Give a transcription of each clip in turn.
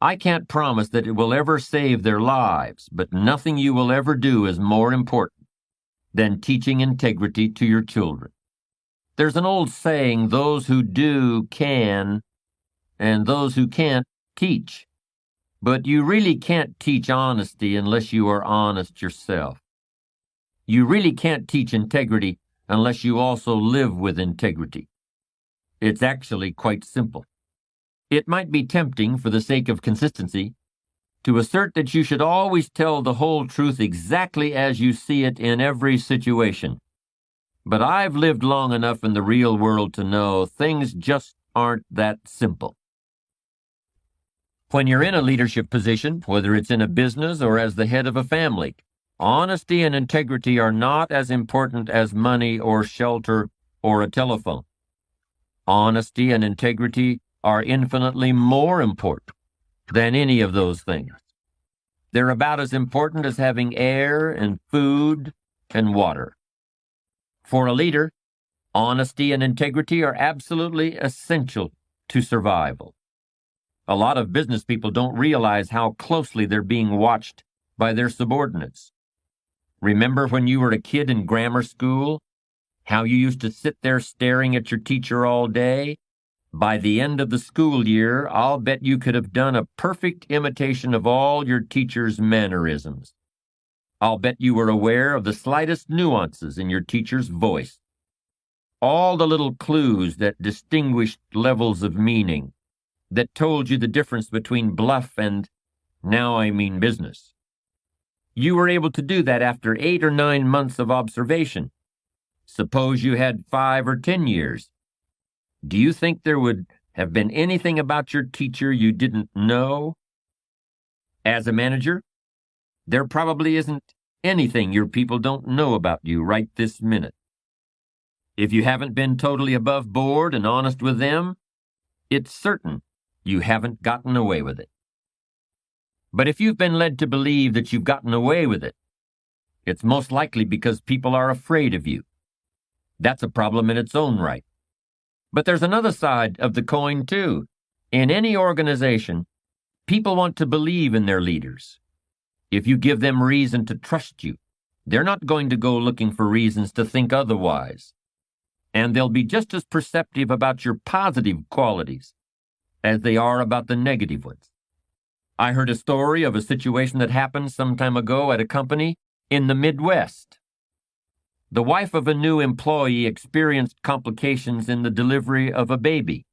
I can't promise that it will ever save their lives, but nothing you will ever do is more important than teaching integrity to your children. There's an old saying, those who do can, and those who can't teach. But you really can't teach honesty unless you are honest yourself. You really can't teach integrity unless you also live with integrity. It's actually quite simple. It might be tempting, for the sake of consistency, to assert that you should always tell the whole truth exactly as you see it in every situation. But I've lived long enough in the real world to know things just aren't that simple. When you're in a leadership position, whether it's in a business or as the head of a family, honesty and integrity are not as important as money or shelter or a telephone. Honesty and integrity are infinitely more important than any of those things. They're about as important as having air and food and water. For a leader, honesty and integrity are absolutely essential to survival. A lot of business people don't realize how closely they're being watched by their subordinates. Remember when you were a kid in grammar school, how you used to sit there staring at your teacher all day? By the end of the school year, I'll bet you could have done a perfect imitation of all your teacher's mannerisms. I'll bet you were aware of the slightest nuances in your teacher's voice, all the little clues that distinguished levels of meaning, that told you the difference between bluff and, now I mean business. You were able to do that after 8 or 9 months of observation. Suppose you had 5 or 10 years. Do you think there would have been anything about your teacher you didn't know? As a manager, there probably isn't anything your people don't know about you right this minute. If you haven't been totally above board and honest with them, it's certain you haven't gotten away with it. But if you've been led to believe that you've gotten away with it, it's most likely because people are afraid of you. That's a problem in its own right. But there's another side of the coin, too. In any organization, people want to believe in their leaders. If you give them reason to trust you, they're not going to go looking for reasons to think otherwise. And they'll be just as perceptive about your positive qualities as they are about the negative ones. I heard a story of a situation that happened some time ago at a company in the Midwest. The wife of a new employee experienced complications in the delivery of a baby.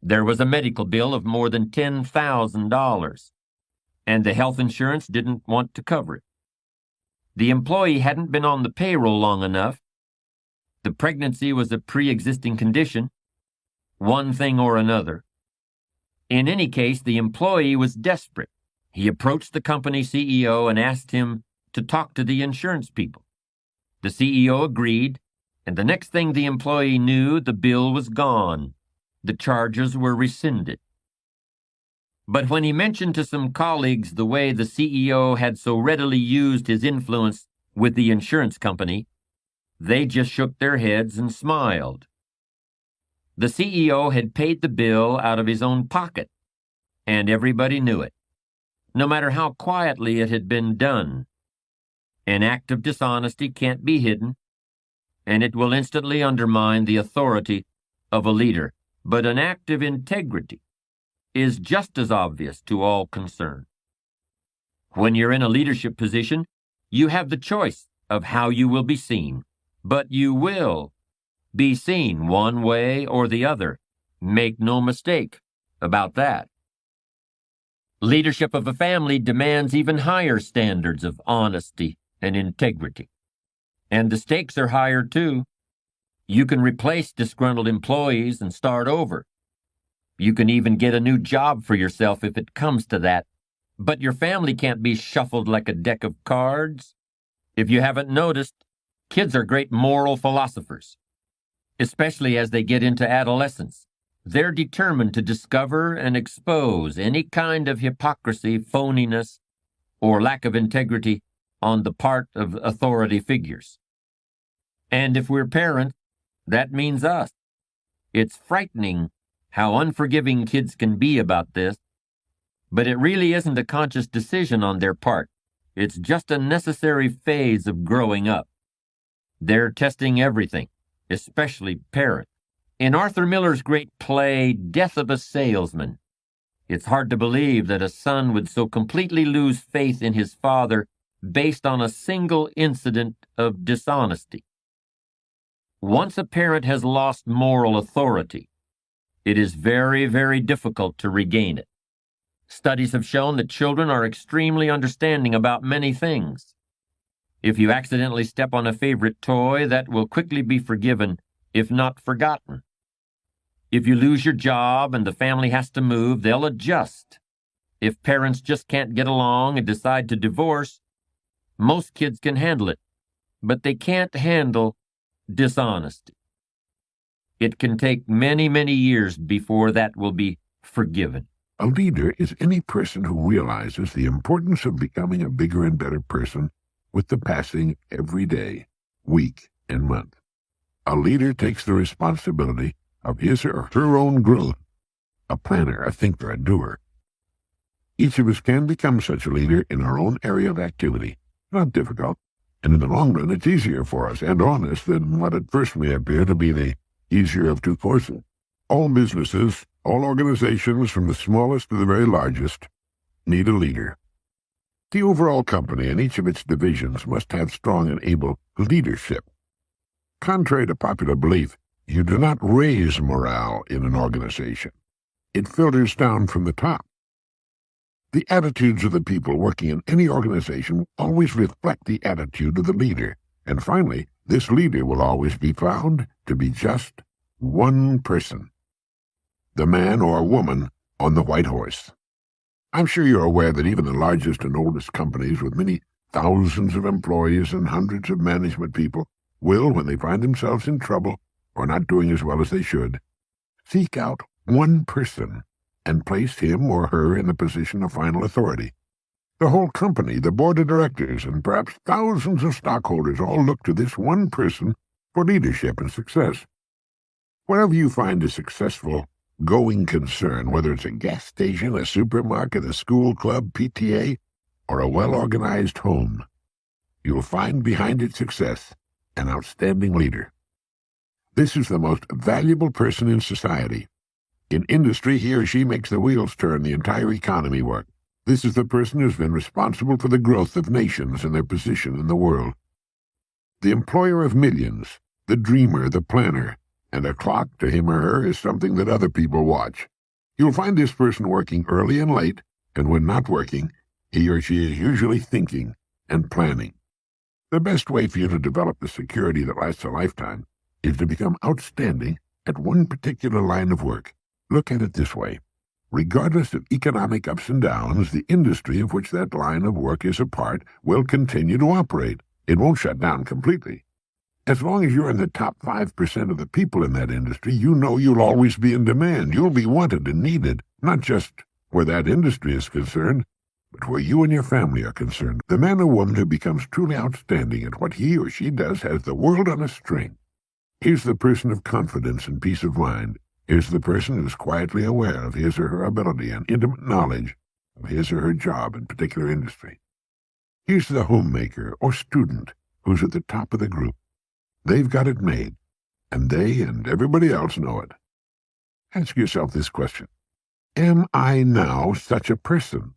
There was a medical bill of more than $10,000, and the health insurance didn't want to cover it. The employee hadn't been on the payroll long enough. The pregnancy was a pre-existing condition, one thing or another. In any case, the employee was desperate. He approached the company CEO and asked him to talk to the insurance people. The CEO agreed, and the next thing the employee knew, the bill was gone. The charges were rescinded. But when he mentioned to some colleagues the way the CEO had so readily used his influence with the insurance company, they just shook their heads and smiled. The CEO had paid the bill out of his own pocket, and everybody knew it, no matter how quietly it had been done. An act of dishonesty can't be hidden, and it will instantly undermine the authority of a leader. But an act of integrity is just as obvious to all concerned. When you're in a leadership position, you have the choice of how you will be seen, but you will be seen one way or the other. Make no mistake about that. Leadership of a family demands even higher standards of honesty and integrity. And the stakes are higher too. You can replace disgruntled employees and start over. You can even get a new job for yourself if it comes to that. But your family can't be shuffled like a deck of cards. If you haven't noticed, kids are great moral philosophers, especially as they get into adolescence. They're determined to discover and expose any kind of hypocrisy, phoniness, or lack of integrity on the part of authority figures. And if we're parents, that means us. It's frightening how unforgiving kids can be about this. But it really isn't a conscious decision on their part. It's just a necessary phase of growing up. They're testing everything, especially parents. In Arthur Miller's great play, Death of a Salesman, it's hard to believe that a son would so completely lose faith in his father based on a single incident of dishonesty. Once a parent has lost moral authority, it is very, very difficult to regain it. Studies have shown that children are extremely understanding about many things. If you accidentally step on a favorite toy, that will quickly be forgiven, if not forgotten. If you lose your job and the family has to move, they'll adjust. If parents just can't get along and decide to divorce, most kids can handle it, but they can't handle dishonesty. It can take many, many years before that will be forgiven. A leader is any person who realizes the importance of becoming a bigger and better person with the passing every day, week, and month. A leader takes the responsibility of his or her own growth, a planner, a thinker, a doer. Each of us can become such a leader in our own area of activity. Not difficult, and in the long run it's easier for us and on us than what at first may appear to be the easier of two courses. All businesses, all organizations, from the smallest to the very largest, need a leader. The overall company and each of its divisions must have strong and able leadership. Contrary to popular belief, you do not raise morale in an organization. It filters down from the top. The attitudes of the people working in any organization always reflect the attitude of the leader. And finally, this leader will always be found to be just one person. The man or woman on the white horse. I'm sure you're aware that even the largest and oldest companies with many thousands of employees and hundreds of management people will, when they find themselves in trouble or not doing as well as they should, seek out one person and place him or her in the position of final authority. The whole company, the board of directors, and perhaps thousands of stockholders all look to this one person for leadership and success. Wherever you find a successful, going concern, whether it's a gas station, a supermarket, a school club, PTA, or a well-organized home, you'll find behind its success an outstanding leader. This is the most valuable person in society. In industry, he or she makes the wheels turn, the entire economy work. This is the person who's been responsible for the growth of nations and their position in the world. The employer of millions, the dreamer, the planner, and a clock to him or her is something that other people watch. You'll find this person working early and late, and when not working, he or she is usually thinking and planning. The best way for you to develop the security that lasts a lifetime is to become outstanding at one particular line of work. Look at it this way. Regardless of economic ups and downs, the industry of which that line of work is a part will continue to operate. It won't shut down completely. As long as you're in the top 5% of the people in that industry, you know you'll always be in demand. You'll be wanted and needed, not just where that industry is concerned, but where you and your family are concerned. The man or woman who becomes truly outstanding at what he or she does has the world on a string. Here's the person of confidence and peace of mind. Here's the person who's quietly aware of his or her ability and intimate knowledge of his or her job in particular industry. Here's the homemaker or student who's at the top of the group. They've got it made, and they and everybody else know it. Ask yourself this question. Am I now such a person?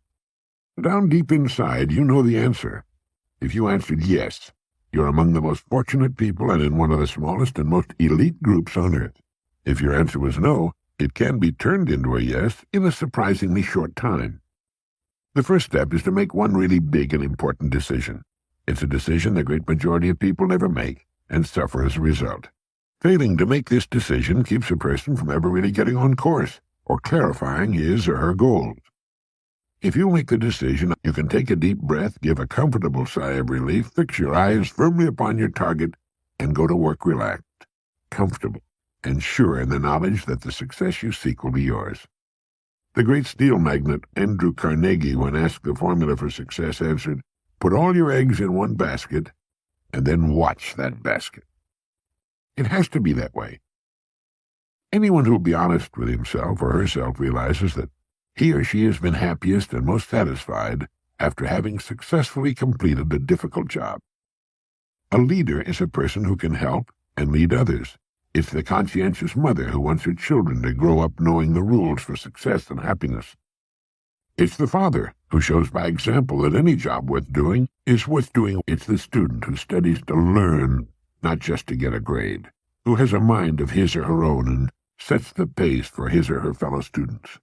Down deep inside, you know the answer. If you answered yes, you're among the most fortunate people and in one of the smallest and most elite groups on earth. If your answer was no, it can be turned into a yes in a surprisingly short time. The first step is to make one really big and important decision. It's a decision the great majority of people never make and suffer as a result. Failing to make this decision keeps a person from ever really getting on course or clarifying his or her goals. If you make the decision, you can take a deep breath, give a comfortable sigh of relief, fix your eyes firmly upon your target, and go to work relaxed, comfortable, and sure in the knowledge that the success you seek will be yours. The great steel magnate Andrew Carnegie, when asked the formula for success, answered, "Put all your eggs in one basket, and then watch that basket." It has to be that way. Anyone who will be honest with himself or herself realizes that He or she has been happiest and most satisfied after having successfully completed a difficult job. A leader is a person who can help and lead others. It's the conscientious mother who wants her children to grow up knowing the rules for success and happiness. It's the father who shows by example that any job worth doing is worth doing. It's the student who studies to learn, not just to get a grade, who has a mind of his or her own and sets the pace for his or her fellow students.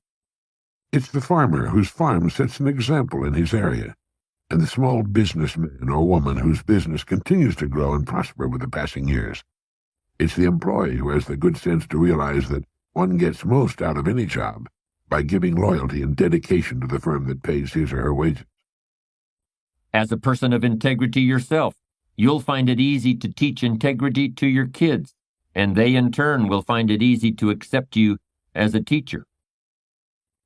It's the farmer whose farm sets an example in his area, and the small businessman or woman whose business continues to grow and prosper with the passing years. It's the employee who has the good sense to realize that one gets most out of any job by giving loyalty and dedication to the firm that pays his or her wages. As a person of integrity yourself, you'll find it easy to teach integrity to your kids, and they in turn will find it easy to accept you as a teacher.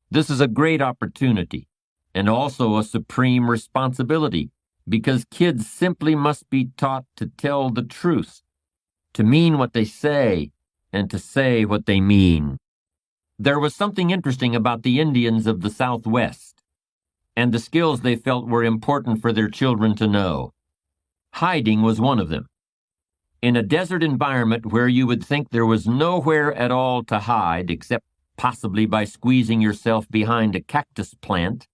This is a great opportunity and also a supreme responsibility, because kids simply must be taught to tell the truth, to mean what they say, and to say what they mean. There was something interesting about the Indians of the Southwest and the skills they felt were important for their children to know. Hiding was one of them. In a desert environment where you would think there was nowhere at all to hide except possibly by squeezing yourself behind a cactus plant,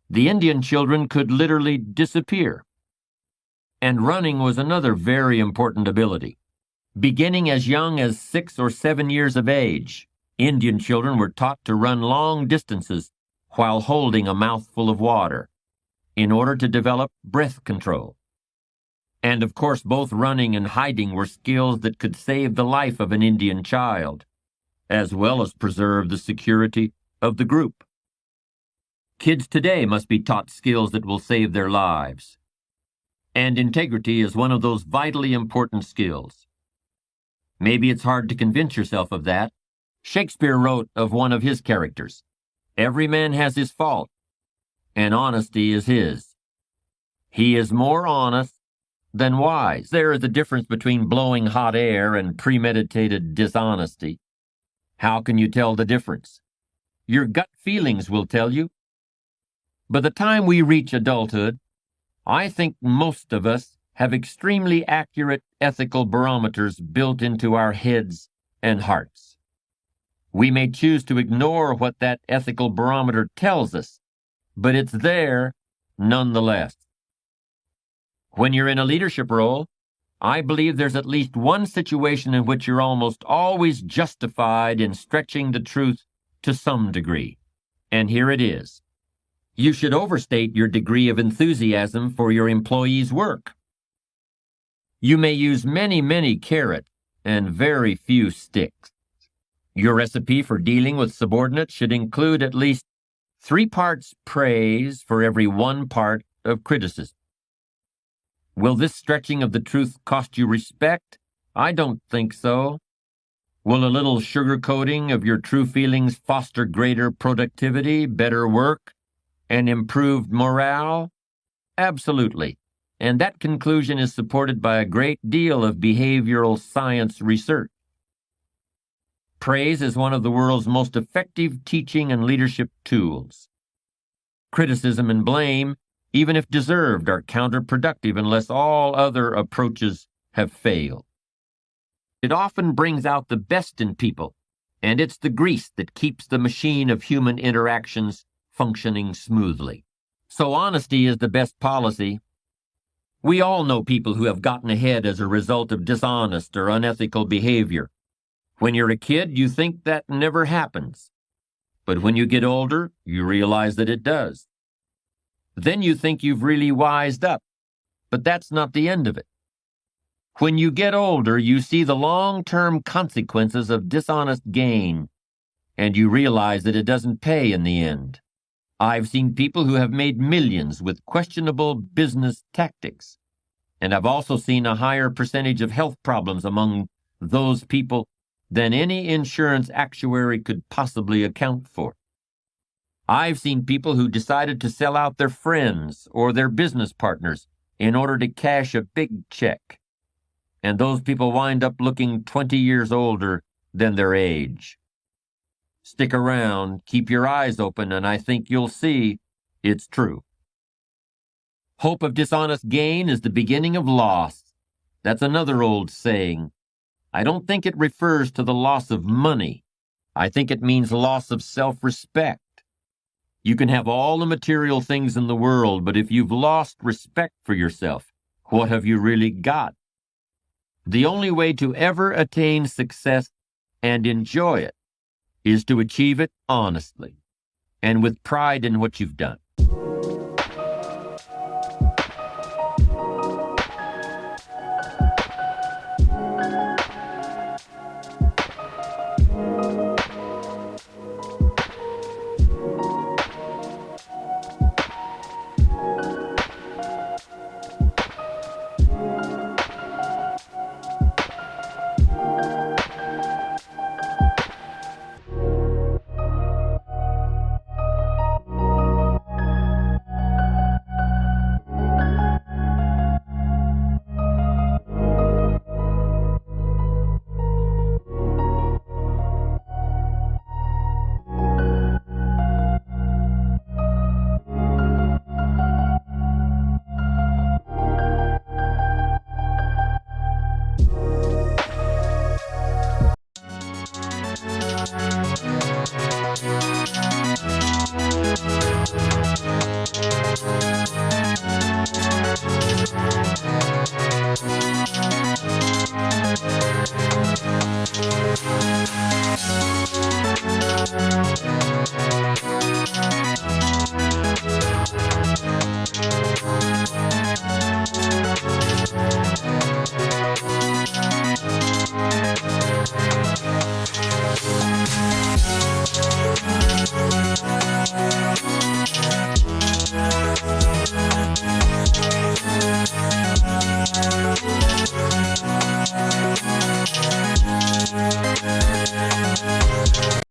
the Indian children could literally disappear. And running was another very important ability. Beginning as young as 6 or 7 years of age, Indian children were taught to run long distances while holding a mouthful of water in order to develop breath control. And of course, both running and hiding were skills that could save the life of an Indian child, as well as preserve the security of the group. Kids today must be taught skills that will save their lives. And integrity is one of those vitally important skills. Maybe it's hard to convince yourself of that. Shakespeare wrote of one of his characters, "Every man has his fault, and honesty is his. He is more honest than wise." There is a difference between blowing hot air and premeditated dishonesty. How can you tell the difference? Your gut feelings will tell you. By the time we reach adulthood, I think most of us have extremely accurate ethical barometers built into our heads and hearts. We may choose to ignore what that ethical barometer tells us, but it's there nonetheless. When you're in a leadership role, I believe there's at least one situation in which you're almost always justified in stretching the truth to some degree. And here it is. You should overstate your degree of enthusiasm for your employees' work. You may use many carrots and very few sticks. Your recipe for dealing with subordinates should include at least 3 parts praise for every 1 part of criticism. Will this stretching of the truth cost you respect? I don't think so. Will a little sugarcoating of your true feelings foster greater productivity, better work, and improved morale? Absolutely. And that conclusion is supported by a great deal of behavioral science research. Praise is one of the world's most effective teaching and leadership tools. Criticism and blame, even if deserved, are counterproductive unless all other approaches have failed. It often brings out the best in people, and it's the grease that keeps the machine of human interactions functioning smoothly. So honesty is the best policy. We all know people who have gotten ahead as a result of dishonest or unethical behavior. When you're a kid, you think that never happens. But when you get older, you realize that it does. Then you think you've really wised up, but that's not the end of it. When you get older, you see the long-term consequences of dishonest gain, and you realize that it doesn't pay in the end. I've seen people who have made millions with questionable business tactics, and I've also seen a higher percentage of health problems among those people than any insurance actuary could possibly account for. I've seen people who decided to sell out their friends or their business partners in order to cash a big check, and those people wind up looking 20 years older than their age. Stick around, keep your eyes open, and I think you'll see it's true. Hope of dishonest gain is the beginning of loss. That's another old saying. I don't think it refers to the loss of money. I think it means loss of self-respect. You can have all the material things in the world, but if you've lost respect for yourself, what have you really got? The only way to ever attain success and enjoy it is to achieve it honestly and with pride in what you've done.